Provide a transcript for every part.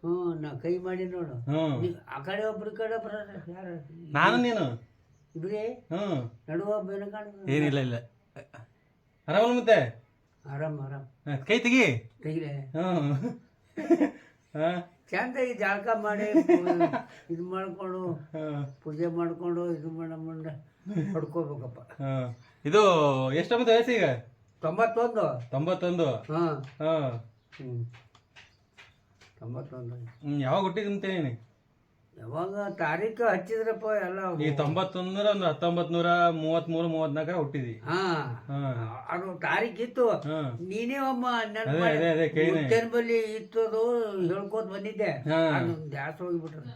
ಹ್ಞೂ ನಾ ಕೈ ಮಾಡಿ ನೋಡು. ಹ್ಮ್ ಆ ಕಡೆ ಒಬ್ರು ಈ ಕಡೆ ಬರೋಣ ಯಾರು ನಾನು ನೀನು ಇಬ್ರೇ ಹ್ಮ್ ನಡುವ ಬೇರೆ ಕಾಣ್ತದೆ. ಏನಿಲ್ಲ ಇಲ್ಲ ಆರಾಮಲ್ಲ ಮತ್ತೆ ಆರಾಮ್ ಆರಾಮ್ ಕೈ ತೆಗಿ ತೆಗಿಲೆ ಹ್ಮ್ ಹಾ ಚಂದಾಗಿ ಜಳಕ ಮಾಡಿ ಇದು ಮಾಡ್ಕೊಂಡು ಪೂಜೆ ಮಾಡ್ಕೊಂಡು ಇದು ಮುಂದೆ ಹೊಡ್ಕೋಬೇಕಪ್ಪ. ಇದು ಎಷ್ಟೊಂದು ವಯಸ್ಸು ಈಗ 91. 91 ಹಾಂ ಹಾ ಹ್ಞೂ 91. ಯಾವಾಗ ಹುಟ್ಟಿದಂತೇನಿ ಯಾವಾಗ ತಾರೀಕು ಹಚ್ಚಿದ್ರಪ್ಪ ಎಲ್ಲ. ಈ 91 ಒಂದು 1933 34 ಹುಟ್ಟಿದಿ. ಹಾಂ ಅದು ತಾರೀಕು ಇತ್ತು. ನೀನೇ ಒಮ್ಮ ಅದೇ ಬಲ್ಲಿ ಇತ್ತು ಅದು ಹೇಳ್ಕೋತ ಬಂದಿದ್ದೆ. ಅದು ಜಾಸ್ತಿ ಹೋಗಿಬಿಟ್ರೆ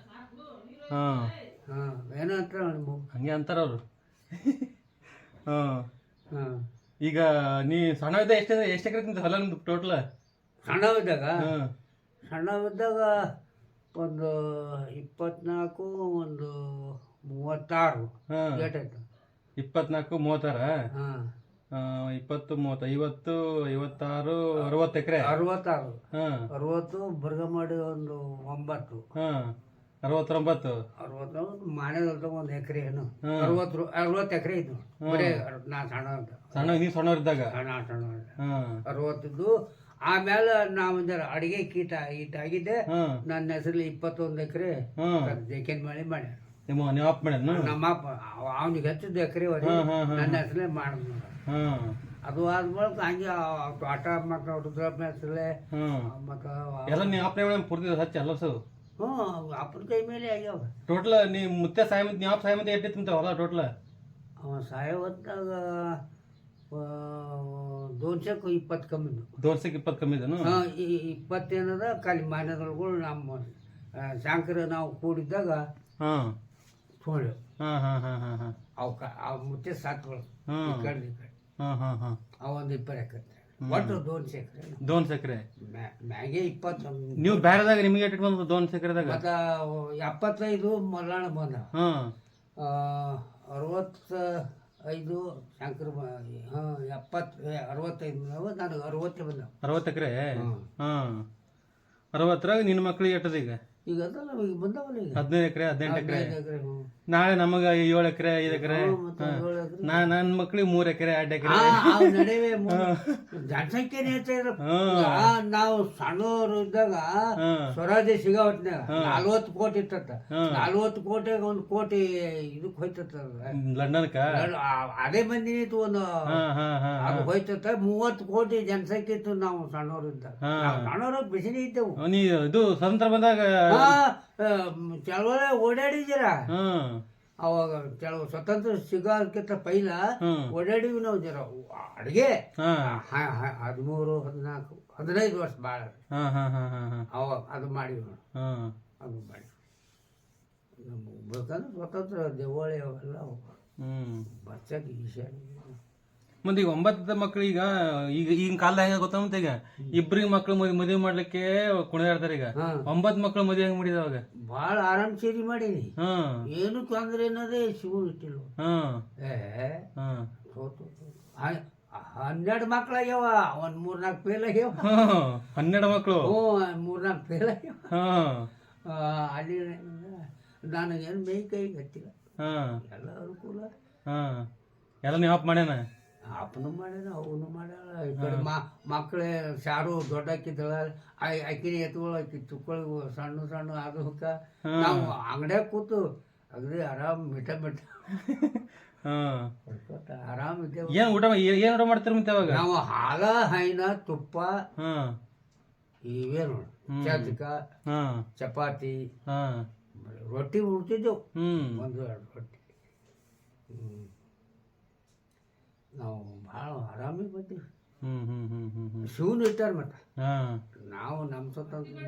ಹಾಂ ಹಾಂ ಏನೋ ಅಂತಾರ ಹಂಗೆ ಅಂತಾರ ಅವರು. ಹಾಂ ಹಾಂ ಈಗ ನೀ ಸಣ್ಣ ಎಷ್ಟು ಎಕರೆ ತಿಂತ ಹೊಲ ನಿಮ್ದು ಟೋಟಲ್? ಸಣ್ಣವಿದ್ದಾಗ ಸಣ್ಣವಿದ್ದಾಗ ಒಂದು 24 ಒಂದು 36 ಏಟಾಯ್ತು. 24 36 ಹಾಂ 20 30 50 56 60 ಎಕರೆ. 66 ಹಾಂ 60 ಬರ್ಗ ಮಾಡಿ ಒಂದು 9. ಹಾಂ 69 ಮಾನ್ಯದ ಒಂದು ಎಕರೆ ಏನು 60 ಎಕರೆ ಇದ್ದು ಬರೀ ನಾ ಸಣ್ಣ ಅಂತ. ಸಣ್ಣ ನೀವು ಸಣ್ಣವ್ರಿದ್ದಾಗ ನಾ ಸಣ್ಣ ಹಾಂ 60 ಇದ್ದು. ಆಮೇಲೆ ನಾವು ಅಡಿಗೆ ಕೀಟ ಆಗಿದ್ದೆ. ನನ್ನ ಹೆಸರಲ್ಲಿ 21 ಎಕರೆ ಜೇಕೆನ್ ಮಾಡಿ ಮಾಡ್ಯಾರ. ನೀವು ಅಪ್ ಮಾಡ್ಯಾನ ನಮ್ಮಪ್ಪ ಅವನಿಗೆ ಹಚ್ಚಿದ ಎಕರೆ ನನ್ನ ಹೆಸರೇ ಮಾಡಿದ್. ಅದು ಆದ್ಮೇಲೆ ಹಂಗೆ ಆಟ ಮಕ್ಕಳು ರುದ್ರಪ್ಪನ ಹೆಸರಲ್ಲೇ ಮತ್ತು ಎಲ್ಲ ನೀವು ಅಪ್ನೇ ಪೂರ್ತಿ ಹಚ್ಚಿ ಎಲ್ಲ ಸು ಹ್ಞೂ ಅಪ್ಪನ ಕೈ ಮೇಲೆ ಆಗ್ಯಾವ. ಟೋಟಲ್ ನೀವು ಮುತ್ತೆ ಸಾಯಮತ್ ನೀವು ಅಪ್ಪ ಸಾಯಮತ್ ಎಷ್ಟಿತ್ತು ಅಂತ ಹೊಲ ಟೋಟಲ್? ಅವ ಸಾಯವತ್ತಾಗ 220 ಕಮ್ಮಿ. 220 ಕಮ್ಮಿ ಇದನು? 20 ಏನದ ಖಾಲಿ ಮಾನ್ಯದೊಳಗಳು ನಮ್ಮ ಶಾಂಕರ ನಾವು ಕೂಡಿದ್ದಾಗ ತೊಗೊಂಡು ಅವು ಮುತ್ತೆ ಸಾತ್ಗಳು ಕಡ್ದು ಈ ಕಡೆ ಅವು ಒಂದು 20 ಎಕರೆ ಒಟ್ಟು 200 ಎಕರೆ. 200 ಎಕರೆ ಮ್ಯಾಗೆ 20. ನೀವು ಬೇರೆದಾಗ ನಿಮಗೆ ಎಷ್ಟು ಬಂದು 200 ಎಕರೆದಾಗ? ಮತ್ತು 75 ಮಲ್ಲಾಣ ಬಂದ. 65 ಶಂಕರ 65 ನನಗೆ 60 ಬಂದ. 60 ಎಕರೆ. ಹಾಂ 60ರಾಗ ನಿನ್ನ ಮಕ್ಳಿಗೆ ಎಟ್ಟದ ಈಗ? ಈಗ ಅದಲ್ಲ ಈಗ ಬಂದವಲ್ಲ ಈಗ 15 ಎಕರೆ 18 ಎಕರೆ. ನಾಳೆ ನಮಗೆ 7 ಎಕರೆ 5 ಎಕರೆ. ನನ್ನ ಮಕ್ಳಿಗೆ 3 ಎಕರೆ 2 ಎಕರೆ ನಡೆವೆ ಜನಸಂಖ್ಯೆನೇ ಹೆಚ್ಚಾಗಿದ್ರ. ನಾವು ಸಣ್ಣವರು ಇದ್ದಾಗ ಸ್ವರಾಜ್ಯ ಸಿಗೋ ಹೊತ್ನಾಗ 40 ಕೋಟಿ ಇರ್ತತ್ತ. 40 ಕೋಟಿಗೆ 1 ಕೋಟಿ ಇದಕ್ಕೆ ಹೋಯ್ತತ್ತ ಲಂಡನ್ಕ. ಅದೇ ಮಂದಿ ಒಂದು ಅದು ಹೋಯ್ತತ್ತ. 30 ಕೋಟಿ ಜನಸಂಖ್ಯೆ ಇತ್ತು ನಾವು ಸಣ್ಣವರು ಇದ್ದಾಗ. ಸಣ್ಣವರು ಬಿಸಿನೇ ಇದ್ದೆವು. ಇದು ಸ್ವತಂತ್ರ ಬಂದಾಗ ಚಳವಳಿ ಓಡಾಡಿದ್ದೀರ ಅವಾಗ. ಕೆಲವು ಸ್ವತಂತ್ರ ಸಿಗೋದಕ್ಕಿಂತ ಪೈಲ ಓಡಾಡಿವಿ ನಾವು. ಜರ ಅಡುಗೆ 13 14 15 ವರ್ಷ ಭಾಳ ಅವಾಗ ಅದು ಮಾಡಿವಿ ನೋಡಿ. ಅದು ಮಾಡಿ ಬೇಕಂದ್ರೆ ಸ್ವತಂತ್ರ ದೇವಾಳಿ ಅವೆಲ್ಲ ಬರ್ಚಾಗ ಈಶಾನ್ಯ. ಮತ್ತೆ ಈಗ 9 ಮಕ್ಳು ಈಗ ಈಗಿನ ಕಾಲದಾಗ ಹೆಂಗ ಗೊತ್ತ ಮತ್ತೆ ಈಗ ಇಬ್ರಿಗೆ ಮಕ್ಳು ಮದುವೆ ಮಾಡ್ಲಿಕ್ಕೆ ಕುಣಿದಾಡ್ತಾರೆ. ಈಗ 9 ಮಕ್ಳು ಮದುವೆ ಹೆಂಗ್ ಮಾಡಿದ ಅವಾಗ? ಭಾಳ ಆರಾಮ್ ಸೇರಿ ಮಾಡೀನಿ. ಏನು ತೊಂದ್ರೆ ಅನ್ನೋದೇ ಶಿವ ಇಟ್ಟಿಲ್ಲ. 12 ಮಕ್ಳಾಗ್ಯಾವ. ಒಂದ್ 3-4 ಫೇಲ್ ಆಗ್ಯಾವ. 12 ಮಕ್ಳು? 3-4 ಫೇಲ್ ಆಗ್ಯಾವ. ಅಲ್ಲಿ ನನಗೇನು ಮೈ ಕೈ ಗತ್ತಿಲ್ಲ. ಎಲ್ಲ ಅನುಕೂಲ. ಎಲ್ಲ ನೀವು ಆಪ್ ಮಾಡ್ಯಾನ? ಅಪ್ಪನು ಮಾಡ್ಯಾನ ಅವನು ಮಾಡ್ಯಾಳ. ಈ ಕಡೆ ಮಕ್ಕಳೇ ಶಾರು ದೊಡ್ಡ ಹಾಕಿದ್ದಳ. ಆಕಿನ ಎತ್ಗಳು ಆಕಿ ತುಕ್ಕಳಿಗೂ ಸಣ್ಣ ಸಣ್ಣ ಅದಕ್ಕ ನಾವು ಅಂಗಡ್ಯಾಗ ಕೂತು ಅಗದಿ ಆರಾಮ್ ಮಿಠ ಆರಾಮ್ ಇದ್ದೇವೆ. ಏನ್ ಊಟ ಮಾಡ್ತೀರ ಮತ್ತೆ ಅವಾಗ? ನಾವು ಹಾಲ ಹೈನ ತುಪ್ಪ ಇವೇ ನೋಡು. ಚಚಕ ಚಪಾತಿ ರೊಟ್ಟಿ ಉಣ್ತಿದ್ದೆವು. 1-2 ರೊಟ್ಟಿ. ನಾವು ಭಾಳ ಆರಾಮಿಗೆ ಬಂದೀವಿ. ಶಿವನು ಇಟ್ಟಾರ ಮತ್ತೆ ನಾವು ನಮ್ಮ ಸ್ವತಂತ್ರ